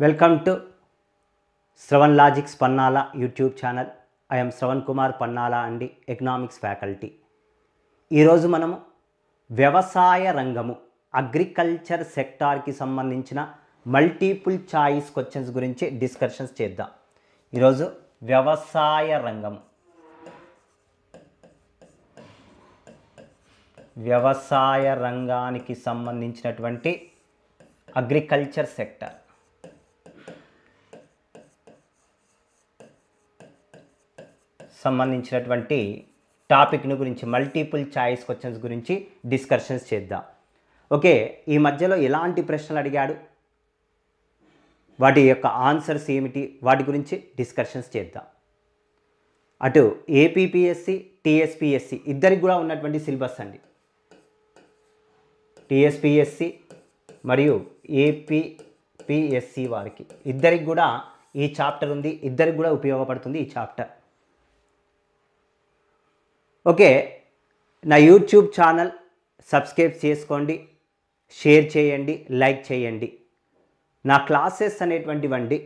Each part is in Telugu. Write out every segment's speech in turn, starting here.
Welcome to Shravan logics Pannala YouTube channel. I'm Shravan Kumar Pannala అండి, ఎకనామిక్స్ ఫ్యాకల్టీ. ఈరోజు మనము వ్యవసాయ రంగము అగ్రికల్చర్ సెక్టార్కి సంబంధించిన మల్టిపుల్ చాయిస్ క్వశ్చన్స్ గురించి డిస్కషన్స్ చేద్దాం. ఈరోజు వ్యవసాయ రంగము, వ్యవసాయ రంగానికి సంబంధించినటువంటి అగ్రికల్చర్ సెక్టార్ సంబంధించినటువంటి టాపిక్ను గురించి మల్టిపుల్ చాయిస్ క్వశ్చన్స్ గురించి డిస్కషన్స్ చేద్దాం. ఓకే, ఈ మధ్యలో ఎలాంటి ప్రశ్నలు అడిగాడు, వాటి యొక్క ఆన్సర్స్ ఏమిటి, వాటి గురించి డిస్కషన్స్ చేద్దాం. అటు ఏపీపీఎస్సి, టీఎస్పీఎస్సి ఇద్దరికి కూడా ఉన్నటువంటి సిలబస్ అండి. టీఎస్పీఎస్సి మరియు ఏపీపీఎస్సి వారికి ఇద్దరికి కూడా ఈ చాప్టర్ ఉంది, ఇద్దరికి కూడా ఉపయోగపడుతుంది ఈ చాప్టర్. ఓకే, నా యూట్యూబ్ ఛానల్ సబ్స్క్రైబ్ చేసుకోండి, షేర్ చేయండి, లైక్ చేయండి. నా క్లాసెస్ అనేటువంటివండి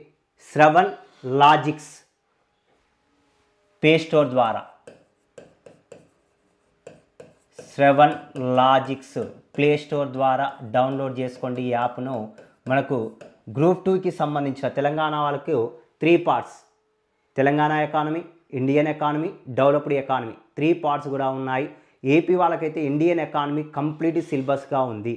శ్రవణ్ లాజిక్స్ ప్లే స్టోర్ ద్వారా, శ్రవణ్ లాజిక్స్ ప్లే స్టోర్ ద్వారా డౌన్లోడ్ చేసుకోండి ఈ యాప్ను. మనకు గ్రూప్ 2కి సంబంధించిన తెలంగాణ వాళ్ళకు 3 parts, Telangana economy, Indian economy, developed economy 3 parts కూడా ఉన్నాయి. ఏపీ వాళ్ళకైతే ఇండియన్ ఎకానమీ కంప్లీట్ సిలబస్గా ఉంది.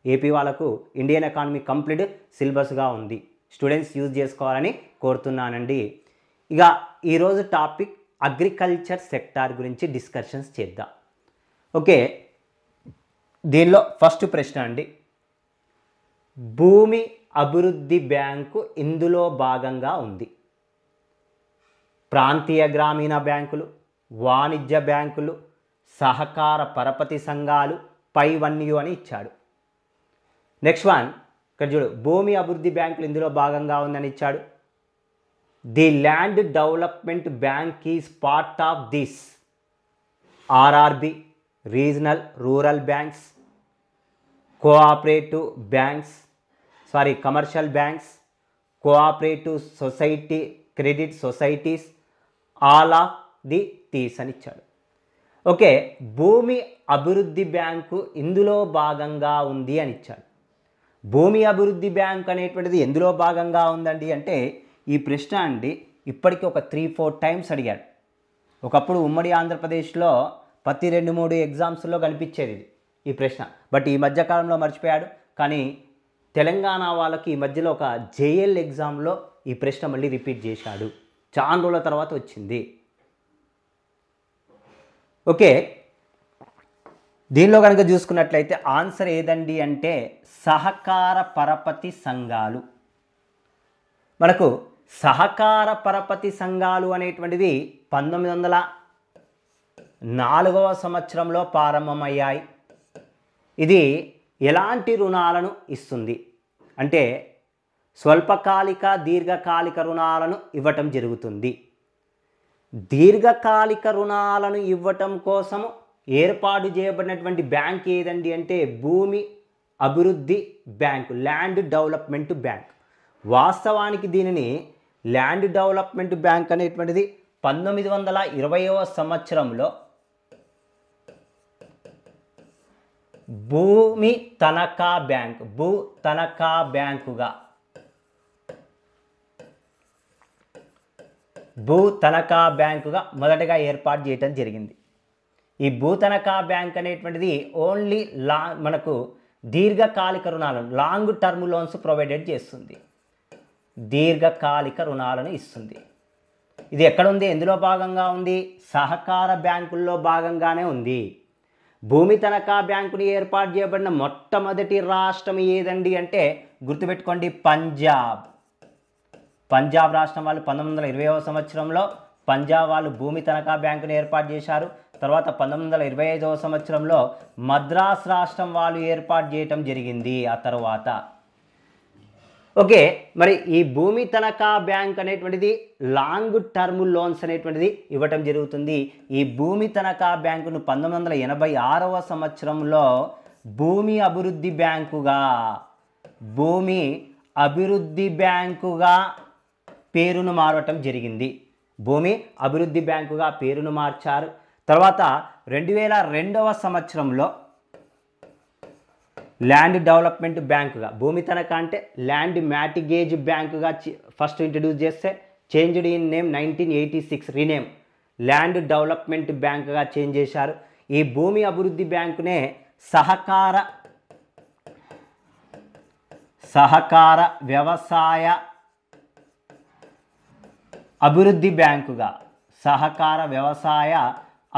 ఏపీ వాళ్ళకు ఇండియన్ ఎకానమీ కంప్లీట్ సిలబస్గా ఉంది. స్టూడెంట్స్ యూజ్ చేసుకోవాలని కోరుతున్నానండి. ఇక ఈరోజు టాపిక్ అగ్రికల్చర్ సెక్టార్ గురించి డిస్కషన్స్ చేద్దాం. ఓకే, దీనిలో ఫస్ట్ ప్రశ్న అండి, భూమి అభివృద్ధి బ్యాంకు ఇందులో భాగంగా ఉంది. ప్రాంతీయ గ్రామీణ బ్యాంకులు, వాణిజ్య బ్యాంకులు, సహకార పరపతి సంఘాలు, పైవన్యూ అని ఇచ్చాడు. నెక్స్ట్ వన్, ఇక్కడ చూడు, భూమి అభివృద్ధి బ్యాంకులు ఇందులో భాగంగా ఉందని ఇచ్చాడు. The land development bank is part of this RRB, regional rural banks, cooperative banks, commercial banks, cooperative society, credit societies, all of the తీస్ అని ఇచ్చాడు. ఓకే, భూమి అభివృద్ధి బ్యాంకు ఇందులో భాగంగా ఉంది అని ఇచ్చాడు. భూమి అభివృద్ధి బ్యాంక్ అనేటువంటిది ఎందులో భాగంగా ఉందండి అంటే, ఈ ప్రశ్న అండి ఇప్పటికీ ఒక 3-4 టైమ్స్ అడిగాడు. ఒకప్పుడు ఉమ్మడి ఆంధ్రప్రదేశ్లో ప్రతి 2-3 ఎగ్జామ్స్లో కనిపించేది ఈ ప్రశ్న. బట్ ఈ మధ్యకాలంలో మర్చిపోయాడు. కానీ తెలంగాణ వాళ్ళకి ఈ మధ్యలో ఒక జేఎల్ ఎగ్జామ్లో ఈ ప్రశ్న మళ్ళీ రిపీట్ చేశాడు. చాలా రోజుల తర్వాత వచ్చింది. ఓకే, దీనిలో కనుక చూసుకున్నట్లయితే ఆన్సర్ ఏదండి అంటే సహకార పరపతి సంఘాలు. మనకు సహకార పరపతి సంఘాలు అనేటువంటిది 1904వ సంవత్సరంలో ప్రారంభమయ్యాయి. ఇది ఎలాంటి రుణాలను ఇస్తుంది అంటే స్వల్పకాలిక, దీర్ఘకాలిక రుణాలను ఇవ్వటం జరుగుతుంది. దీర్ఘకాలిక రుణాలను ఇవ్వటం కోసము ఏర్పాటు చేయబడినటువంటి బ్యాంక్ ఏదండి అంటే భూమి అభివృద్ధి బ్యాంకు, ల్యాండ్ డెవలప్మెంట్ బ్యాంక్. వాస్తవానికి దీనిని ల్యాండ్ డెవలప్మెంట్ బ్యాంక్ అనేటువంటిది 1920వ సంవత్సరంలో భూమి తనఖా బ్యాంక్, భూ తనఖా బ్యాంకుగా, భూ తనఖా బ్యాంకుగా మొదటగా ఏర్పాటు చేయటం జరిగింది. ఈ భూ తనఖా బ్యాంక్ అనేటువంటిది ఓన్లీ మనకు దీర్ఘకాలిక రుణాలను, లాంగ్ టర్మ్ లోన్స్ ప్రొవైడెడ్ చేస్తుంది, దీర్ఘకాలిక రుణాలను ఇస్తుంది. ఇది ఎక్కడ ఉంది, ఎందులో భాగంగా ఉంది, సహకార బ్యాంకుల్లో భాగంగానే ఉంది. భూమి తనఖా బ్యాంకుని ఏర్పాటు చేయబడిన మొట్టమొదటి రాష్ట్రం ఏదండి అంటే గుర్తుపెట్టుకోండి, పంజాబ్. పంజాబ్ రాష్ట్రం వాళ్ళు 1920వ సంవత్సరంలో పంజాబ్ వాళ్ళు భూమి తనఖా బ్యాంకుని ఏర్పాటు చేశారు. తర్వాత 1925వ సంవత్సరంలో మద్రాస్ రాష్ట్రం వాళ్ళు ఏర్పాటు చేయటం జరిగింది ఆ తర్వాత. ఓకే, మరి ఈ భూమి తనఖా బ్యాంక్ అనేటువంటిది లాంగ్ టర్మ్ లోన్స్ అనేటువంటిది ఇవ్వటం జరుగుతుంది. ఈ భూమి తనఖా బ్యాంకును 1986వ సంవత్సరంలో భూమి అభివృద్ధి బ్యాంకుగా, భూమి అభివృద్ధి బ్యాంకుగా పేరును మారటం జరిగింది. భూమి అభివృద్ధి బ్యాంకుగా పేరును మార్చారు. తర్వాత 2002వ సంవత్సరంలో ల్యాండ్ డెవలప్మెంట్ బ్యాంకుగా, భూమి తనఖా అంటే ల్యాండ్ మ్యాటిగేజ్ బ్యాంకుగా ఫస్ట్ ఇంట్రడ్యూస్ చేస్తే changed in name 1986 rename land development బ్యాంకుగా చేంజ్ చేశారు. ఈ భూమి అభివృద్ధి బ్యాంకునే సహకార వ్యవసాయ అభివృద్ధి బ్యాంకుగా, సహకార వ్యవసాయ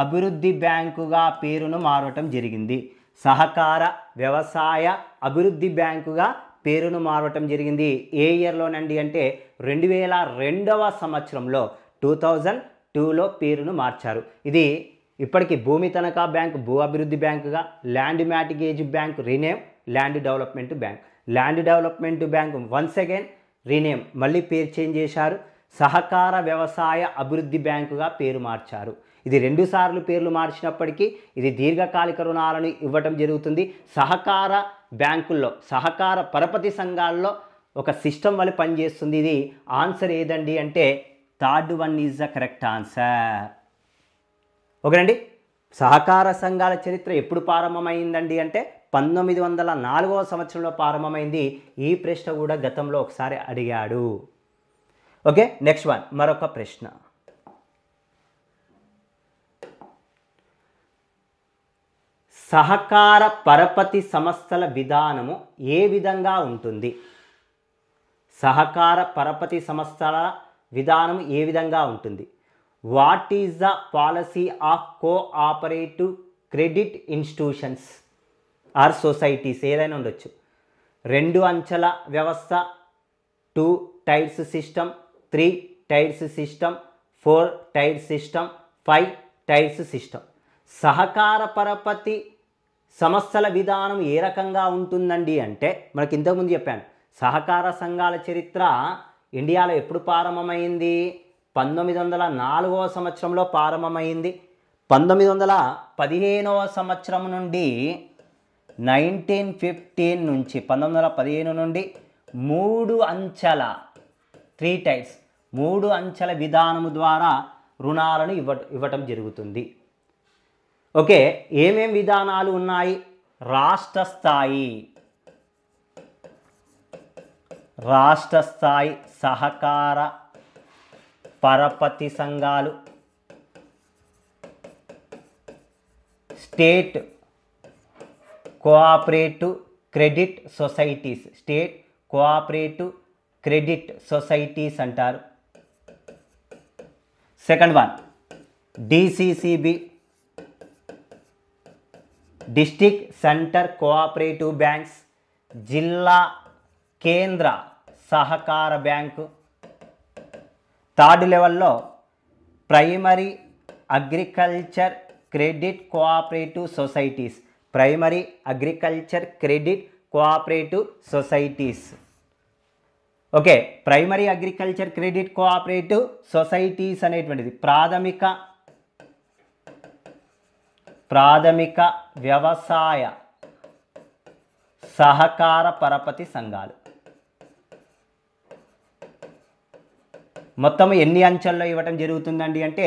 అభివృద్ధి బ్యాంకుగా పేరును మారటం జరిగింది. సహకార వ్యవసాయ అభివృద్ధి బ్యాంకుగా పేరును మారటం జరిగింది. ఏ ఇయర్లోనండి అంటే 2002వ సంవత్సరంలో 2002లో పేరును మార్చారు. ఇది ఇప్పటికీ భూమి తనఖా బ్యాంక్ భూ అభివృద్ధి బ్యాంకుగా, land mortgage bank rename land development bank. Land development bank once again rename మళ్ళీ పేరు చేంజ్ చేశారు. సహకార వ్యవసాయ అభివృద్ధి బ్యాంకుగా పేరు మార్చారు. ఇది 2 సార్లు పేర్లు మార్చినప్పటికీ ఇది దీర్ఘకాలిక రుణాలను ఇవ్వటం జరుగుతుంది. సహకార బ్యాంకుల్లో, సహకార పరపతి సంఘాల్లో ఒక సిస్టమ్ వల్ల పనిచేస్తుంది. ఇది ఆన్సర్ ఏదండి అంటే third one is the correct answer. ఓకేనండి. సహకార సంఘాల చరిత్ర ఎప్పుడు ప్రారంభమైందండి అంటే 1904వ సంవత్సరంలో ప్రారంభమైంది. ఈ ప్రశ్న కూడా గతంలో ఒకసారి అడిగాడు. ఓకే, నెక్స్ట్ వన్ మరొక ప్రశ్న. సహకార పరపతి సంస్థల విధానము ఏ విధంగా ఉంటుంది? సహకార పరపతి సంస్థల విధానం ఏ విధంగా ఉంటుంది? What is the policy of cooperative credit institutions or societies? ఏదైనా ఉండొచ్చు. 2 అంచెల వ్యవస్థ, 2 tiers system, 3 tiers system, 4 tier system, 5 tiers system. సహకార పరపతి సంస్థల విధానం ఏ రకంగా ఉంటుందండి అంటే మనకి ఇంతకుముందు చెప్పాను. సహకార సంఘాల చరిత్ర ఇండియాలో ఎప్పుడు ప్రారంభమైంది? 1904వ సంవత్సరంలో ప్రారంభమైంది. 1915వ సంవత్సరం నుండి 1915 నుంచి 1915 నుండి 3 అంచెల 3 టైర్స్ 3 అంచెల విధానము ద్వారా రుణాలను ఇవ్వటం జరుగుతుంది. ఓకే, ఏమేం విధానాలు ఉన్నాయి? రాష్ట్ర స్థాయి సహకార పరపతి సంఘాలు, state cooperative credit societies, state cooperative credit societies అంటారు. Second one DCCB, district centre cooperative banks, జిల్లా కేంద్ర సహకార బ్యాంకు. థర్డ్ లెవెల్లో primary agriculture credit cooperative societies, primary agriculture credit cooperative societies. Okay, primary agriculture credit cooperative societies అనేటువంటిది ప్రాథమిక వ్యవసాయ సహకార పరపతి సంఘాలు. మొత్తం ఎన్ని అంచెల్లో ఇవ్వటం జరుగుతుందండి అంటే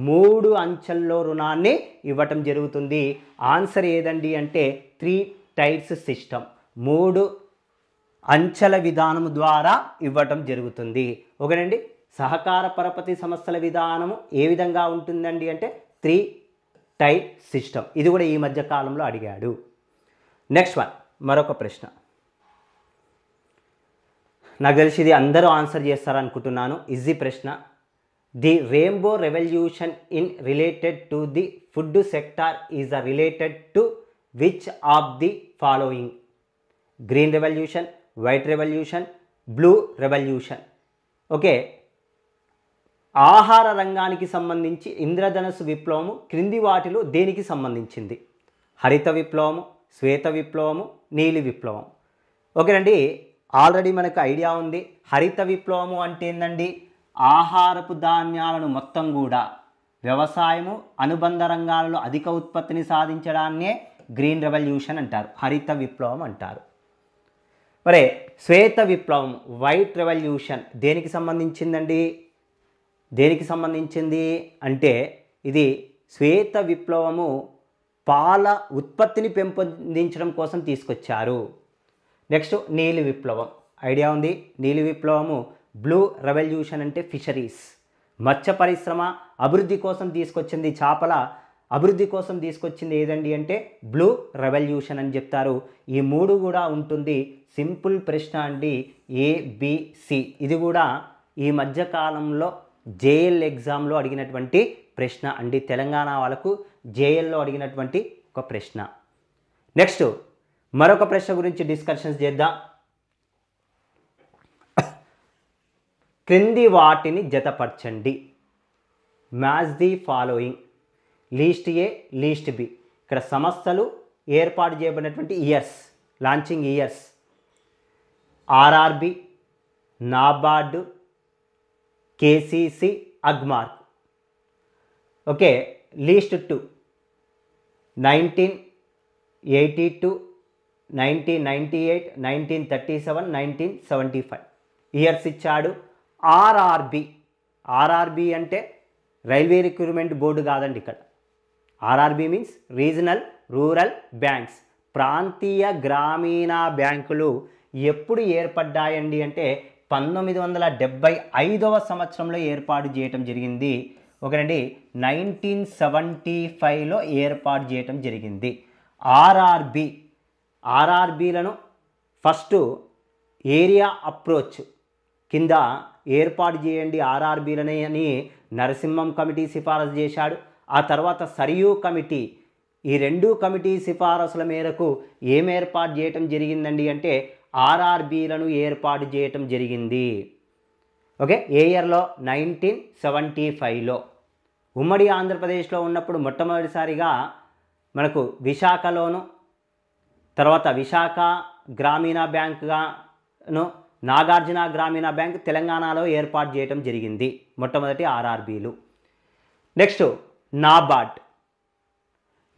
3 అంచెల్లో రుణాన్ని ఇవ్వటం జరుగుతుంది. ఆన్సర్ ఏదండి అంటే 3 టైర్స్ సిస్టమ్, 3 అంచెల విధానము ద్వారా ఇవ్వటం జరుగుతుంది. ఓకేనండి. సహకార పరపతి సంస్థల విధానము ఏ విధంగా ఉంటుందండి అంటే 3 టైర్ సిస్టమ్. ఇది కూడా ఈ మధ్య కాలంలో అడిగాడు. నెక్స్ట్ వన్ మరొక ప్రశ్న. నాకు తెలిసి ఇది అందరూ ఆన్సర్ చేస్తారనుకుంటున్నాను. ఈజీ ప్రశ్న. The rainbow revolution in related to the food sector is related to which of the following? Green revolution, white revolution, blue revolution. Okay, ఆహార రంగానికి సంబంధించి ఇంద్రధనుసు విప్లవము క్రింది వాటిలో దేనికి సంబంధించింది? హరిత విప్లవము, శ్వేత విప్లవము, నీలి విప్లవం. ఓకేనండి, ఆల్రెడీ మనకు ఐడియా ఉంది. హరిత విప్లవము అంటే ఏంటండి? ఆహారపు ధాన్యాలను మొత్తం కూడా వ్యవసాయము అనుబంధ రంగాలలో అధిక ఉత్పత్తిని సాధించడాన్నే గ్రీన్ రెవల్యూషన్ అంటారు, హరిత విప్లవం అంటారు. మరి శ్వేత విప్లవం వైట్ రెవల్యూషన్ దేనికి సంబంధించిందండి? దేనికి సంబంధించింది అంటే ఇది శ్వేత విప్లవము పాల ఉత్పత్తిని పెంపొందించడం కోసం తీసుకొచ్చారు. నెక్స్ట్ నీలి విప్లవం ఐడియా ఉంది. నీలి విప్లవము బ్లూ రెవల్యూషన్ అంటే ఫిషరీస్ మత్స్య పరిశ్రమ అభివృద్ధి కోసం తీసుకొచ్చింది, చేపల అభివృద్ధి కోసం తీసుకొచ్చింది ఏదండి అంటే బ్లూ రెవల్యూషన్ అని చెప్తారు. ఈ మూడు కూడా ఉంటుంది. సింపుల్ ప్రశ్న అండి ABC. ఇది కూడా ఈ మధ్యకాలంలో జేఎల్ ఎగ్జామ్లో అడిగినటువంటి ప్రశ్న అండి. తెలంగాణ వాళ్ళకు జేఎల్లో అడిగినటువంటి ఒక ప్రశ్న. నెక్స్ట్ మరొక ప్రశ్న గురించి డిస్కషన్స్ చేద్దాం. క్రింది వాటిని జతపరచండి. Match the following. List A, list B. ఇక్కడ సంస్థలు ఏర్పాటు చేయబడినటువంటి years, launching years. RRB, NABARD, KCC, Agmark. Okay, list 2 1982, 1998, 1937, 1975 years ఇచ్చాడు. ఆర్ఆర్బి అంటే రైల్వే రిక్రూట్మెంట్ బోర్డు కాదండి. ఇక్కడ RRB means regional rural banks, ప్రాంతీయ గ్రామీణ బ్యాంకులు ఎప్పుడు ఏర్పడ్డాయండి అంటే 1975వ సంవత్సరంలో ఏర్పాటు చేయటం జరిగింది. ఓకేనండి, 1975లో ఏర్పాటు చేయటం జరిగింది. ఆర్ఆర్బీలను ఫస్ట్ ఏరియా అప్రోచ్ కింద ఏర్పాటు చేయండి ఆర్ఆర్బీలని అని నరసింహం కమిటీ సిఫారసు చేశాడు. ఆ తర్వాత సరియు కమిటీ, ఈ రెండు కమిటీ సిఫారసుల మేరకు ఏం ఏర్పాటు చేయటం జరిగిందండి అంటే ఆర్ఆర్బీలను ఏర్పాటు చేయటం జరిగింది. ఓకే, ఏ ఇయర్లో? 1975లో. ఉమ్మడి ఆంధ్రప్రదేశ్లో ఉన్నప్పుడు మొట్టమొదటిసారిగా మనకు విశాఖలోను, తర్వాత విశాఖ గ్రామీణ బ్యాంకుగాను, నాగార్జున గ్రామీణ బ్యాంక్ తెలంగాణలో ఏర్పాటు చేయటం జరిగింది మొట్టమొదటి ఆర్ఆర్బీలు. Next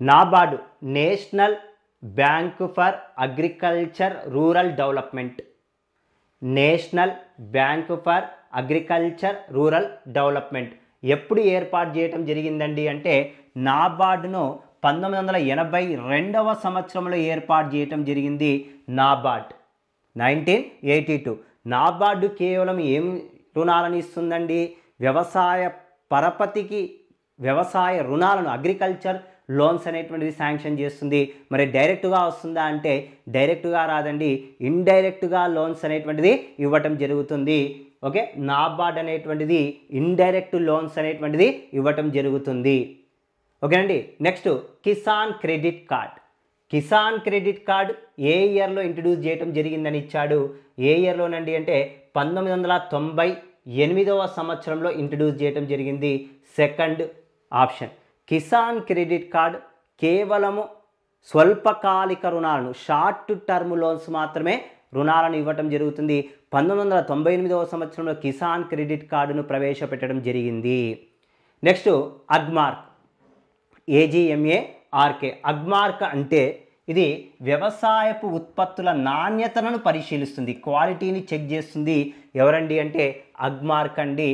NABARD national bank for agriculture rural development. National bank for agriculture rural development ఎప్పుడు ఏర్పాటు చేయటం జరిగిందండి అంటే నాబార్డును 1982వ సంవత్సరంలో ఏర్పాటు చేయటం జరిగింది. నాబార్డ్ 1982. నాబార్డు కేవలం ఏం రుణాలను ఇస్తుందండి? వ్యవసాయ పరపతికి వ్యవసాయ రుణాలను, అగ్రికల్చర్ లోన్స్ అనేటువంటిది శాంక్షన్ చేస్తుంది. మరి డైరెక్ట్గా వస్తుందా అంటే డైరెక్ట్గా రాదండి, ఇండైరెక్ట్గా లోన్స్ అనేటువంటిది ఇవ్వటం జరుగుతుంది. ఓకే, నాబార్డ్ అనేటువంటిది ఇండైరెక్ట్ లోన్స్ అనేటువంటిది ఇవ్వటం జరుగుతుంది. ఓకేనండి. Next Kisan credit card. Kisan credit card ఏ ఇయర్లో ఇంట్రడ్యూస్ చేయటం జరిగిందని ఇచ్చాడు. ఏ ఇయర్లోనండి అంటే 1998వ సంవత్సరంలో ఇంట్రడ్యూస్ చేయటం జరిగింది. Second option. Kisan credit card కేవలము స్వల్పకాలిక రుణాలను, షార్ట్ టర్మ్ లోన్స్ మాత్రమే రుణాలను ఇవ్వటం జరుగుతుంది. 1998వ సంవత్సరంలో కిసాన్ క్రెడిట్ కార్డును ప్రవేశపెట్టడం జరిగింది. Next Agmark, AGMARK. అగ్మార్క్ అంటే ఇది వ్యవసాయపు ఉత్పత్తుల నాణ్యతను పరిశీలిస్తుంది, క్వాలిటీని చెక్ చేస్తుంది. ఎవరండి అంటే అగ్మార్క్ అండి.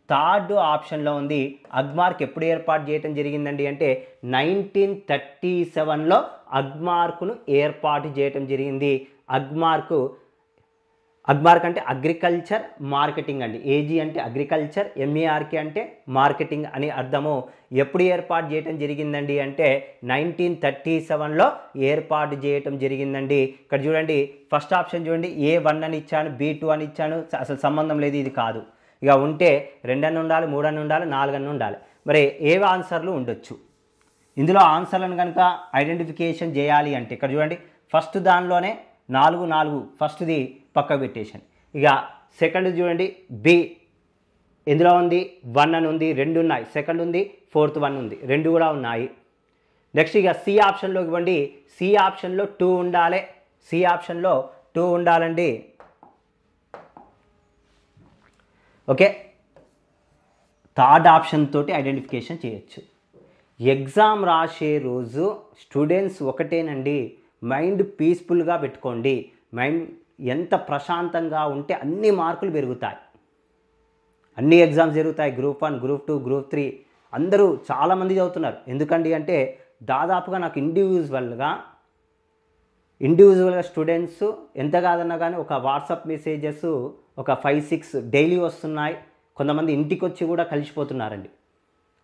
థర్డ్ ఆప్షన్లో ఉంది. అగ్మార్క్ ఎప్పుడు ఏర్పాటు చేయటం జరిగిందండి అంటే 1937లో అగ్మార్క్ను ఏర్పాటు చేయటం జరిగింది. అగ్మార్క్ అంటే అగ్రికల్చర్ మార్కెటింగ్ అండి. AG అంటే అగ్రికల్చర్, MARK అంటే మార్కెటింగ్ అని అర్థము. ఎప్పుడు ఏర్పాటు చేయటం జరిగిందండి అంటే 1937లో ఏర్పాటు చేయటం జరిగిందండి. ఇక్కడ చూడండి, ఫస్ట్ ఆప్షన్ చూడండి, A1 అని ఇచ్చాను, B2 అని ఇచ్చాను, అసలు సంబంధం లేదు, ఇది కాదు. ఇక ఉంటే 2 అని ఉండాలి, 3 అని ఉండాలి, 4 అని ఉండాలి. మరి ఏ ఆన్సర్లు ఉండొచ్చు. ఇందులో ఆన్సర్లను కనుక ఐడెంటిఫికేషన్ చేయాలి అంటే ఇక్కడ చూడండి, ఫస్ట్ దానిలోనే 4 ఫస్ట్ది పక్క పెట్టేసాను. ఇక సెకండ్ చూడండి, బి ఎందులో ఉంది? 1 అని ఉంది, 2 ఉన్నాయి. సెకండ్ ఉంది, ఫోర్త్ 1 ఉంది, 2 కూడా ఉన్నాయి. నెక్స్ట్ ఇక సి ఆప్షన్లోకి ఇవ్వండి. సి ఆప్షన్లో 2 ఉండాలి. సి ఆప్షన్లో 2 ఉండాలండి. ఓకే, థర్డ్ ఆప్షన్ తోటి ఐడెంటిఫికేషన్ చేయొచ్చు. ఎగ్జామ్ రాసే రోజు స్టూడెంట్స్ ఒకటేనండి, మైండ్ పీస్ఫుల్గా పెట్టుకోండి. ఎంత ప్రశాంతంగా ఉంటే అన్ని మార్కులు పెరుగుతాయి. అన్ని ఎగ్జామ్స్ జరుగుతాయి, గ్రూప్ 1, గ్రూప్ 2, గ్రూప్ 3 అందరూ చాలామంది చదువుతున్నారు. ఎందుకండి అంటే దాదాపుగా నాకు ఇండివిజువల్గా స్టూడెంట్స్ ఎంత కాదన్నా కానీ ఒక వాట్సాప్ మెసేజెస్ ఒక 5-6 డైలీ వస్తున్నాయి. కొంతమంది ఇంటికి వచ్చి కూడా కలిసిపోతున్నారండి.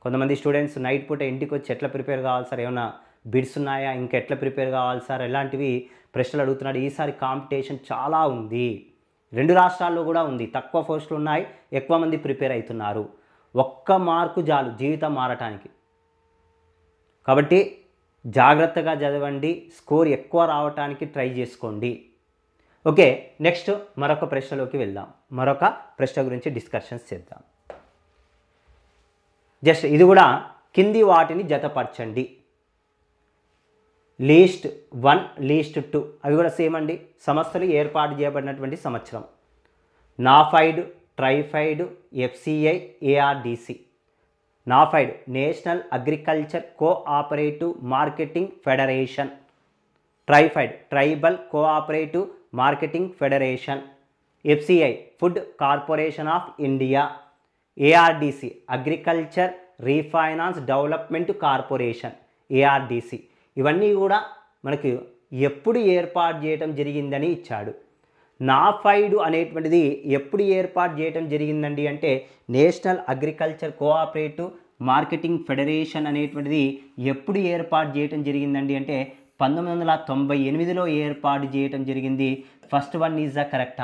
కొంతమంది స్టూడెంట్స్ నైట్ పూట ఇంటికి వచ్చి ఎట్లా ప్రిపేర్ కావాలి సార్, ఏమైనా బిడ్స్ ఉన్నాయా, ఇంకా ఎట్లా ప్రిపేర్ కావాలి సార్, ఎలాంటివి ప్రశ్నలు అడుగుతున్నాడు. ఈసారి కాంపిటీషన్ చాలా ఉంది, 2 రాష్ట్రాల్లో కూడా ఉంది. తక్కువ పోస్టులు ఉన్నాయి, ఎక్కువ మంది ప్రిపేర్ అవుతున్నారు. 1 మార్కు చాలు జీవితం మారటానికి. కాబట్టి జాగ్రత్తగా చదవండి, స్కోర్ ఎక్కువ రావటానికి ట్రై చేసుకోండి. ఓకే, నెక్స్ట్ మరొక ప్రశ్నలోకి వెళ్దాం. మరొక ప్రశ్న గురించి డిస్కషన్స్ చేద్దాం. జస్ట్ ఇది కూడా కింది వాటిని జతపరచండి. లీస్ట్ 1, లీస్ట్ 2 అవి కూడా సేమ్ అండి. సంస్థలు ఏర్పాటు చేయబడినటువంటి సంవత్సరం. NAFED, TRIFED, FCI, ARDC. NAFED national agriculture cooperative marketing federation. TRIFED tribal cooperative marketing federation. FCI food corporation of India. ARDC agriculture refinance development corporation, ARDC. ఇవన్నీ కూడా మనకి ఎప్పుడు ఏర్పాటు చేయటం జరిగిందని ఇచ్చాడు. నాఫైడ్ అనేటువంటిది ఎప్పుడు ఏర్పాటు చేయటం జరిగిందండి అంటే national agriculture cooperative marketing federation అనేటువంటిది ఎప్పుడు ఏర్పాటు చేయటం జరిగిందండి అంటే 1998లో ఏర్పాటు చేయటం జరిగింది. First one is the correct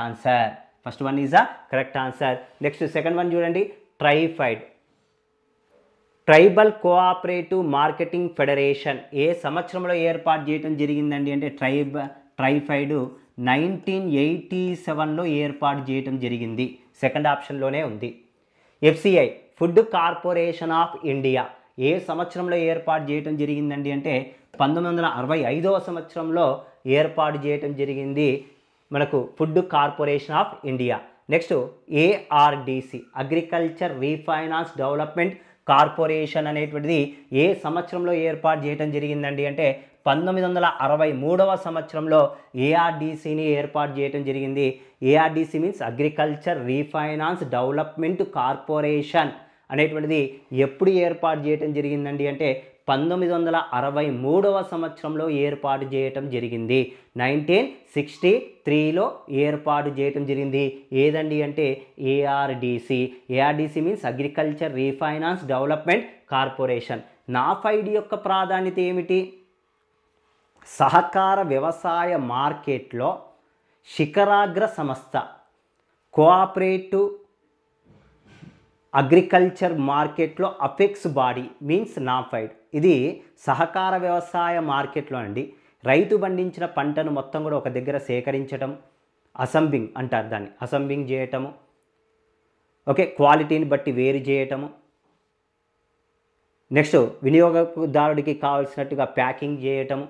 answer. Next second one చూడండి, TRIFED tribal cooperative marketing federation ఏ సంవత్సరంలో ఏర్పాటు చేయడం జరిగిందండి అంటే ట్రైఫైడ్ 1987లో ఏర్పాటు చేయడం జరిగింది. సెకండ్ ఆప్షన్లోనే ఉంది. FCI food corporation of India ఏ సంవత్సరంలో ఏర్పాటు చేయడం జరిగిందండి అంటే 1965వ సంవత్సరంలో ఏర్పాటు చేయడం జరిగింది మనకు food corporation of India. Next ARDC agriculture refinance development corporation అనేటువంటిది ఏ సంవత్సరంలో ఏర్పాటు చేయడం జరిగిందండి అంటే 1963వ సంవత్సరంలో ఏఆర్డిసిని ఏర్పాటు చేయడం జరిగింది. ARDC means agriculture refinance development corporation అనేటువంటిది ఎప్పుడు ఏర్పాటు చేయడం జరిగిందండి అంటే 1963వ సంవత్సరంలో ఏర్పాటు చేయటం జరిగింది. 1963లో ఏర్పాటు చేయటం జరిగింది. ఏదండి అంటే ARDC. ARDC means agriculture refinance development corporation. NAFED యొక్క ప్రాధాన్యత ఏమిటి? సహకార వ్యవసాయ మార్కెట్లో శిఖరాగ్ర సంస్థ. కోఆపరేటివ్ అగ్రికల్చర్ మార్కెట్లో అపెక్స్ బాడీ మీన్స్ నాఫైడ్. ఇది సహకార వ్యవసాయ మార్కెట్లో అండి రైతు పండించిన పంటను మొత్తం కూడా ఒక దగ్గర సేకరించడం, అసెంబ్లింగ్ అంటారు దాన్ని, అసెంబ్లింగ్ చేయటము, ఓకే, క్వాలిటీని బట్టి వేరు చేయటము, నెక్స్ట్ వినియోగదారుడికి కావాల్సినట్టుగా ప్యాకింగ్ చేయటము,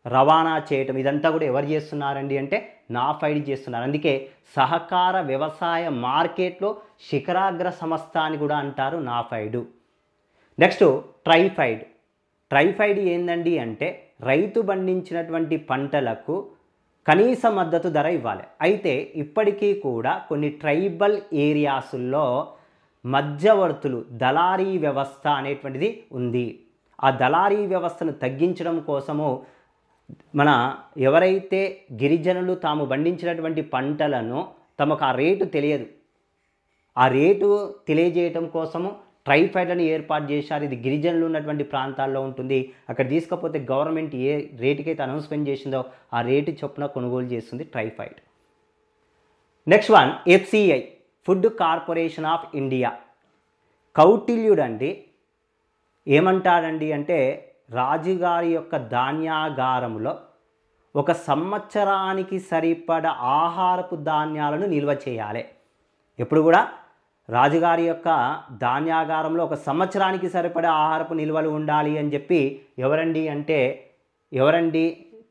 రవాణా చేయటం, ఇదంతా కూడా ఎవరు చేస్తున్నారండి అంటే నాఫైడ్ చేస్తున్నారు. అందుకే సహకార వ్యవసాయ మార్కెట్లో శిఖరాగ్ర సంస్థ అని కూడా అంటారు నాఫైడ్. Next TRIFED. ట్రైఫైడ్ ఏందండి అంటే రైతు పండించినటువంటి పంటలకు కనీస మద్దతు ధర ఇవ్వాలి. అయితే ఇప్పటికీ కూడా కొన్ని ట్రైబల్ ఏరియాసుల్లో మధ్యవర్తులు దళారీ వ్యవస్థ అనేటువంటిది ఉంది. ఆ దళారీ వ్యవస్థను తగ్గించడం కోసము మన ఎవరైతే గిరిజనులు తాము పండించినటువంటి పంటలను తమకు ఆ రేటు తెలియదు, ఆ రేటు తెలియజేయటం కోసము ట్రైఫైడ్లను ఏర్పాటు చేశారు. ఇది గిరిజనులు ఉన్నటువంటి ప్రాంతాల్లో ఉంటుంది. అక్కడ తీసుకపోతే గవర్నమెంట్ ఏ రేటుకైతే అనౌన్స్మెంట్ చేసిందో ఆ రేటు చొప్పున కొనుగోలు చేస్తుంది TRIFED. Next one FCI food corporation of India. కౌటిల్యుడు అండి ఏమంటాడండి అంటే రాజుగారి యొక్క ధాన్యాగారంలో ఒక సంవత్సరానికి సరిపడ ఆహారపు ధాన్యాలను నిల్వ చేయాలి. ఎప్పుడు కూడా రాజుగారి యొక్క ధాన్యాగారంలో ఒక సంవత్సరానికి సరిపడే ఆహారపు నిల్వలు ఉండాలి అని చెప్పి ఎవరండి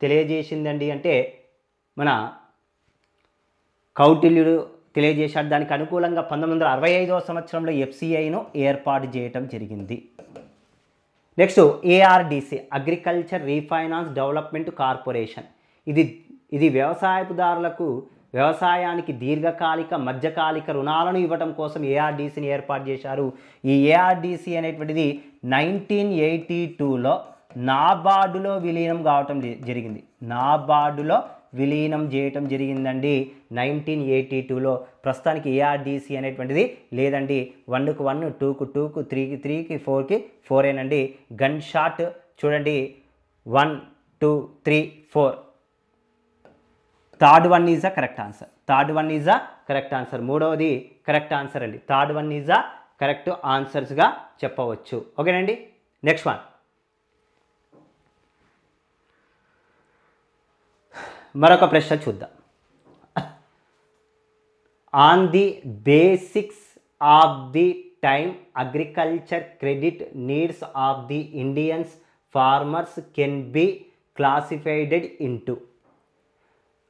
తెలియజేసిందండి అంటే మన కౌటిల్యుడు తెలియజేశాడు. దానికి అనుకూలంగా 1965వ సంవత్సరంలో ఎఫ్సిఐను ఏర్పాటు చేయటం జరిగింది. Next ARDC agriculture refinance development corporation. ఇది వ్యవసాయదారులకు వ్యవసాయానికి దీర్ఘకాలిక మధ్యకాలిక రుణాలను ఇవ్వటం కోసం ఏఆర్డీసీని ఏర్పాటు చేశారు. ఈ ఏఆర్డీసీ అనేటువంటిది 1982లో నాబార్డులో విలీనం కావటం జరిగింది. నాబార్డులో విలీనం చేయటం జరిగిందండి 1982లో. ప్రస్తుతానికి ఏఆర్డీసీ అనేటువంటిది లేదండి. 1కు 1, 2కు 2కు 3కి 3కి 4కి 4ఏనండి. గన్ షాట్ చూడండి 1 2 3 4. Third one is a correct answer. Third one is a correct answer. మూడవది కరెక్ట్ ఆన్సర్ అండి. Third one is a correct ఆన్సర్స్గా చెప్పవచ్చు. ఓకేనండి. నెక్స్ట్ వన్, మరొక ప్రశ్న చూద్దాం. On the basics of the time agriculture credit needs of the Indians farmers can be classified into.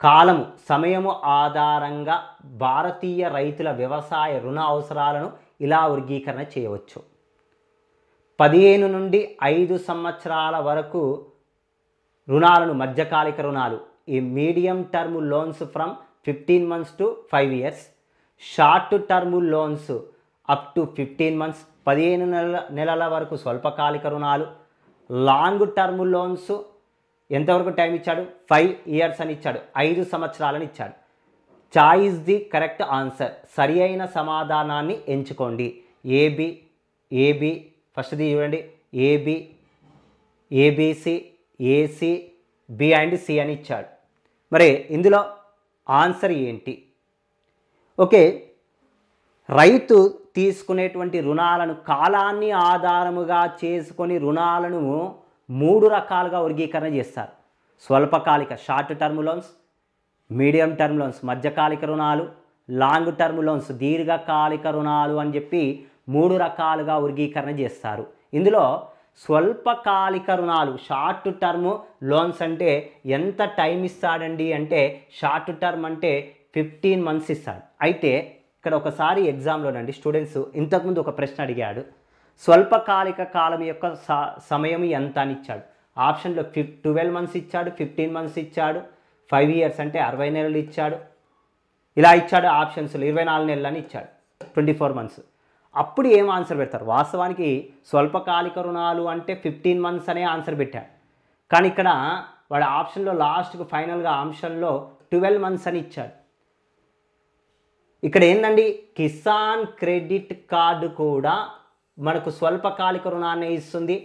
కాలము సమయము ఆధారంగా భారతీయ రైతుల వ్యవసాయ రుణ అవసరాలను ఇలా వర్గీకరణ చేయవచ్చు. 15 నుండి 5 సంవత్సరాల వరకు రుణాలను మధ్యకాలిక రుణాలు, ఈ medium term loans from 15 months to 5 years, short term loans up to 15 months, 15 నెలల వరకు స్వల్పకాలిక రుణాలు, లాంగ్ టర్మ్ లోన్స్ ఎంతవరకు టైం ఇచ్చాడు, 5 years అని ఇచ్చాడు, 5 సంవత్సరాలని ఇచ్చాడు. Choice the correct answer. సరి అయిన సమాధానాన్ని ఎంచుకోండి. ఏబి ఫస్ట్ది చూడండి, A B C, A C, B and C అని ఇచ్చాడు. మరి ఇందులో ఆన్సర్ ఏంటి? ఓకే, రైతు తీసుకునేటువంటి రుణాలను కాలాన్ని ఆధారముగా చేసుకొని రుణాలను 3 రకాలుగా వర్గీకరణ చేస్తారు. స్వల్పకాలిక short term loans, medium term loans మధ్యకాలిక రుణాలు, లాంగ్ టర్మ్ లోన్స్ దీర్ఘకాలిక రుణాలు అని చెప్పి 3 రకాలుగా వర్గీకరణ చేస్తారు. ఇందులో స్వల్పకాలిక రుణాలు షార్ట్ టర్మ్ లోన్స్ అంటే ఎంత టైం ఇస్తాడండి అంటే, షార్ట్ టర్మ్ అంటే 15 months ఇస్తాడు. అయితే ఇక్కడ ఒకసారి ఎగ్జామ్లోనండి స్టూడెంట్స్ ఇంతకుముందు ఒక ప్రశ్న అడిగాడు, స్వల్పకాలిక కాలం యొక్క సమయం ఎంత అని ఇచ్చాడు. ఆప్షన్లో 12 months ఇచ్చాడు, 15 months ఇచ్చాడు, 5 years అంటే 60 నెలలు ఇచ్చాడు, ఇలా ఇచ్చాడు. ఆప్షన్స్లో 24 నెలలు అని ఇచ్చాడు, 24 months. అప్పుడు ఏం ఆన్సర్ పెడతారు? వాస్తవానికి స్వల్పకాలిక రుణాలు అంటే 15 months అనే ఆన్సర్ పెట్టాడు. కానీ ఇక్కడ వాడు ఆప్షన్లో లాస్ట్కు ఫైనల్గా ఆప్షన్లో 12 months అని ఇచ్చాడు. ఇక్కడ ఏంటండి, కిసాన్ క్రెడిట్ కార్డు కూడా మనకు స్వల్పకాలిక రుణాన్ని ఇస్తుంది.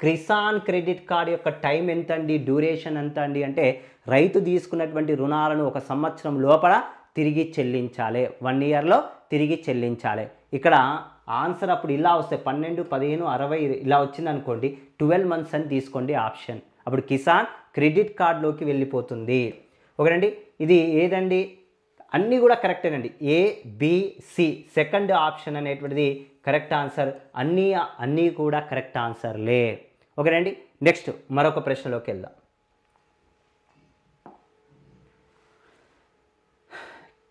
కిసాన్ క్రెడిట్ కార్డు యొక్క టైం ఎంత అండి, డ్యూరేషన్ ఎంత అండి అంటే, రైతు తీసుకున్నటువంటి రుణాలను 1 సంవత్సరం లోపల తిరిగి చెల్లించాలి, 1 yearలో తిరిగి చెల్లించాలి. ఇక్కడ ఆన్సర్ అప్పుడు ఇలా వస్తే 12, 15, 60 ఇలా వచ్చింది అనుకోండి, 12 months అని తీసుకోండి ఆప్షన్. అప్పుడు కిసాన్ క్రెడిట్ కార్డులోకి వెళ్ళిపోతుంది. ఓకేనండి, ఇది ఏదండి, అన్నీ కూడా కరెక్టేనండి. ఏబిసి సెకండ్ ఆప్షన్ అనేటువంటిది కరెక్ట్ ఆన్సర్. అన్నీ కూడా కరెక్ట్ ఆన్సర్లే. ఓకేనండి. నెక్స్ట్ మరొక ప్రశ్నలోకి వెళ్దాం.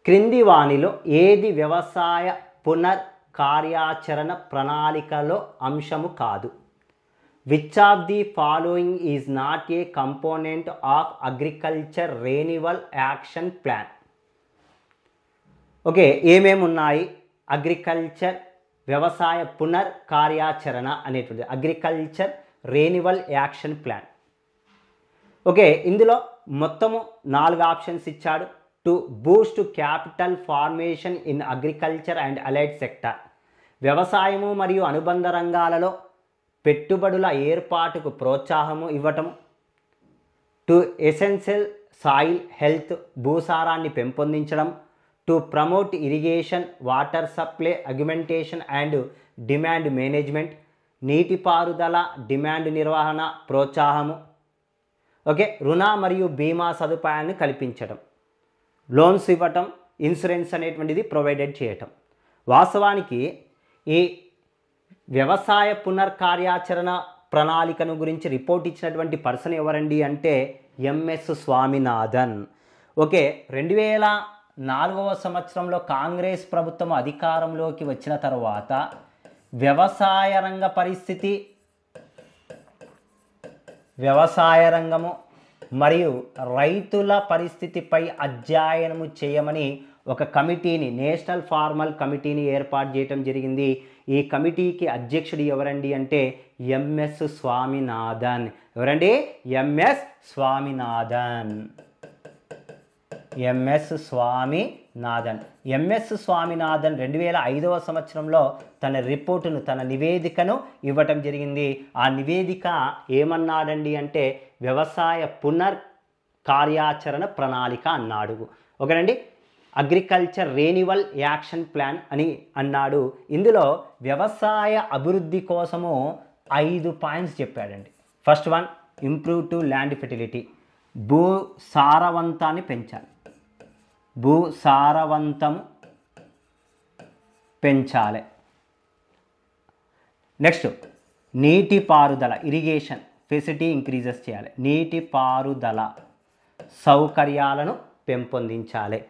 క్రింది వాణిలో ఏది వ్యవసాయ పునర్కార్యాచరణ ప్రణాళికలో అంశము కాదు? Which of the following is not a component of agriculture renewal action plan? Okay, ఏమేమి ఉన్నాయి? అగ్రికల్చర్ వ్యవసాయ పునర్కార్యాచరణ అనేటువంటిది agriculture renewal action plan. Okay, ఇందులో మొత్తము 4 ఆప్షన్స్ ఇచ్చాడు. To Boost capital formation in agriculture and allied sector, వ్యవసాయము మరియు అనుబంధ రంగాలలో పెట్టుబడుల ఏర్పాటుకు ప్రోత్సాహము ఇవ్వటము. టు ఎసెన్షియల్ సాయిల్ హెల్త్, భూసారాన్ని పెంపొందించడం. To promote irrigation, water supply, augmentation and demand management, నీటిపారుదల, డిమాండ్ నిర్వహణ, ప్రోత్సాహము. ఓకే, రుణ మరియు బీమా సదుపాయాన్ని కల్పించడం, లోన్స్ ఇవ్వటం, ఇన్సూరెన్స్ అనేటువంటిది ప్రొవైడెడ్ చేయటం. వాస్తవానికి ఈ వ్యవసాయ పునర్కార్యాచరణ ప్రణాళికను గురించి రిపోర్ట్ ఇచ్చినటువంటి పర్సన్ ఎవరండి అంటే ఎంఎస్ స్వామినాథన్. ఓకే, 2004వ సంవత్సరంలో కాంగ్రెస్ ప్రభుత్వం అధికారంలోకి వచ్చిన తర్వాత వ్యవసాయ రంగ పరిస్థితి, వ్యవసాయ రంగము మరియు రైతుల పరిస్థితిపై అధ్యయనము చేయమని ఒక కమిటీని, నేషనల్ ఫార్మర్ కమిటీని ఏర్పాటు చేయడం జరిగింది. ఈ కమిటీకి అధ్యక్షుడు ఎవరండి అంటే ఎంఎస్ స్వామినాథన్. ఎవరండి? MS Swaminathan. MS Swaminathan. MS Swaminathan 2005వ సంవత్సరంలో తన రిపోర్టును, తన నివేదికను ఇవ్వటం జరిగింది. ఆ నివేదిక ఏమన్నాడండి అంటే వ్యవసాయ కార్యాచరణ ప్రణాళిక అన్నాడు. ఓకేనండి. అగ్రికల్చర్ రెన్యువల్ యాక్షన్ ప్లాన్ అని అన్నాడు. ఇందులో వ్యవసాయ అభివృద్ధి కోసము 5 పాయింట్స్ చెప్పాడండి. First one, improve to land fertility. భూ సారవంతాన్ని పెంచాలి. భూ సారవంతం పెంచాలి. నెక్స్ట్, నీటిపారుదల, ఇరిగేషన్ ఫెసిలిటీ ఇంక్రీజెస్ చేయాలి. నీటిపారుదల సౌకర్యాలను పెంపొందించాలి.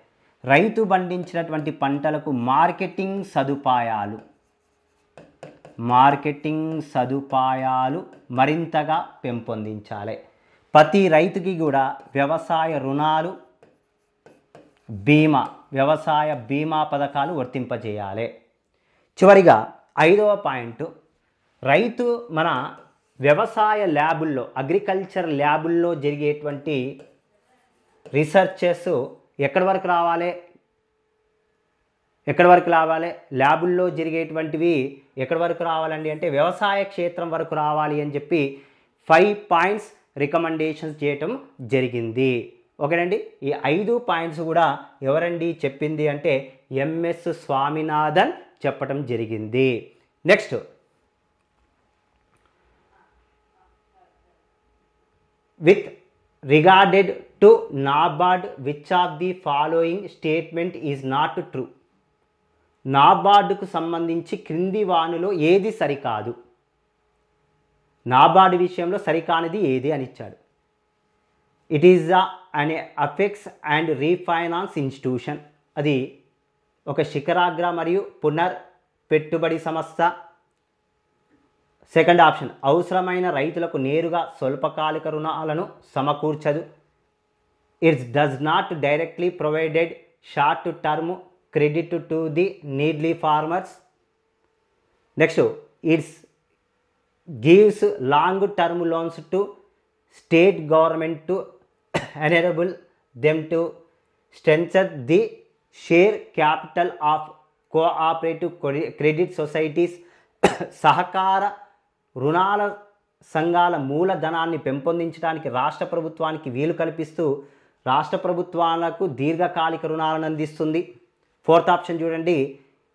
రైతు పండించినటువంటి పంటలకు మార్కెటింగ్ సదుపాయాలు మరింతగా పెంపొందించాలి. ప్రతి రైతుకి కూడా వ్యవసాయ రుణాలు, వ్యవసాయ బీమా పథకాలు వర్తింపజేయాలి. చివరిగా 5వ పాయింట్, రైతు మన వ్యవసాయ ల్యాబుల్లో, అగ్రికల్చర్ ల్యాబుల్లో జరిగేటువంటి రీసెర్చెస్ ఎక్కడి వరకు రావాలి? ల్యాబుల్లో జరిగేటువంటివి ఎక్కడి వరకు రావాలండి అంటే వ్యవసాయ క్షేత్రం వరకు రావాలి అని చెప్పి 5 పాయింట్స్ రికమెండేషన్స్ చేయటం జరిగింది. ఓకేనండి. ఈ 5 పాయింట్స్ కూడా ఎవరండి చెప్పింది అంటే ఎంఎస్ స్వామినాథన్ చెప్పటం జరిగింది. Next, with regarded to NABARD, which of the following statement is not true? నాబార్డుకు సంబంధించి క్రింది వానులో ఏది సరికాదు? నాబార్డు విషయంలో సరికానిది ఏది అని ఇచ్చాడు. It is an apex and refinance institution. అది ఒక శిఖరాగ్ర మరియు పెట్టుబడి సంస్థ. సెకండ్ ఆప్షన్, అవసరమైన రైతులకు నేరుగా స్వల్పకాలిక రుణాలను సమకూర్చదు. It's does not directly provided short term credit to the needy farmers. Next, it's gives long term loans to state government to enable them to strengthen the share capital of cooperative credit societies. సహకార రుణాల సంఘాల మూలధనాన్ని పెంపొందించడానికి రాష్ట్ర ప్రభుత్వానికి వీలు కల్పిస్తూ రాష్ట్ర ప్రభుత్వాలకు దీర్ఘకాలిక రుణాలను అందిస్తుంది. 4th ఆప్షన్ చూడండి,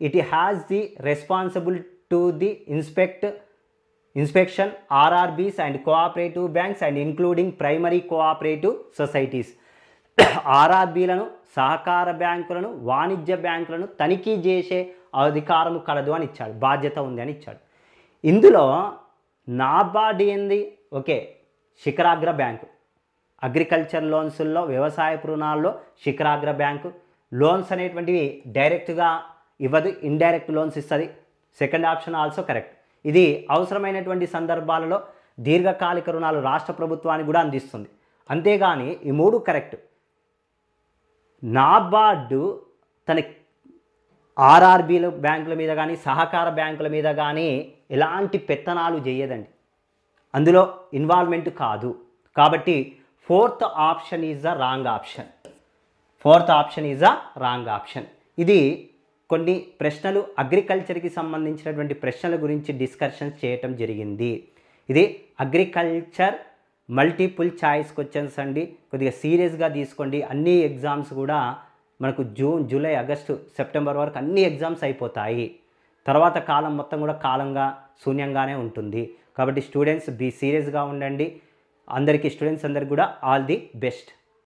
it has the responsible to the inspection RRBs and cooperative banks and including primary cooperative societies. ఆర్ఆర్బీలను, సహకార బ్యాంకులను, వాణిజ్య బ్యాంకులను తనిఖీ చేసే అధికారము కలదు అని ఇచ్చాడు, బాధ్యత ఉంది అని ఇచ్చాడు. ఇందులో నాబార్డ్ ఏంది? ఓకే, శిఖరాగ్ర బ్యాంకు. అగ్రికల్చర్ లోన్స్లో, వ్యవసాయ రుణాల్లో శిఖరాగ్ర బ్యాంకు. లోన్స్ అనేటువంటివి డైరెక్ట్గా ఇవ్వదు, ఇండైరెక్ట్ లోన్స్ ఇస్తుంది. Second option also correct. ఇది అవసరమైనటువంటి సందర్భాలలో దీర్ఘకాలిక రుణాలు రాష్ట్ర ప్రభుత్వానికి కూడా అందిస్తుంది. అంతేగాని ఈ 3 కరెక్ట్. నాబార్డు తన ఆర్ఆర్బీల బ్యాంకుల మీద కానీ, సహకార బ్యాంకుల మీద కానీ ఎలాంటి పెత్తనాలు చేయదండి, అందులో ఇన్వాల్వ్మెంట్ కాదు. కాబట్టి 4th option is the wrong option. 4th option is the wrong option. ఇది కొన్ని ప్రశ్నలు, అగ్రికల్చర్కి సంబంధించినటువంటి ప్రశ్నల గురించి డిస్కషన్స్ చేయటం జరిగింది. ఇది అగ్రికల్చర్ మల్టిపుల్ చాయిస్ క్వశ్చన్స్ అండి. కొద్దిగా సీరియస్గా తీసుకోండి. అన్ని ఎగ్జామ్స్ కూడా మనకు జూన్, జూలై, ఆగస్టు, సెప్టెంబర్ వరకు అన్ని ఎగ్జామ్స్ అయిపోతాయి. తర్వాత కాలం మొత్తం కూడా శూన్యంగానే ఉంటుంది. కాబట్టి స్టూడెంట్స్ బీ సీరియస్గా ఉండండి. స్టూడెంట్స్ అందరికీ కూడా ఆల్ ది బెస్ట్.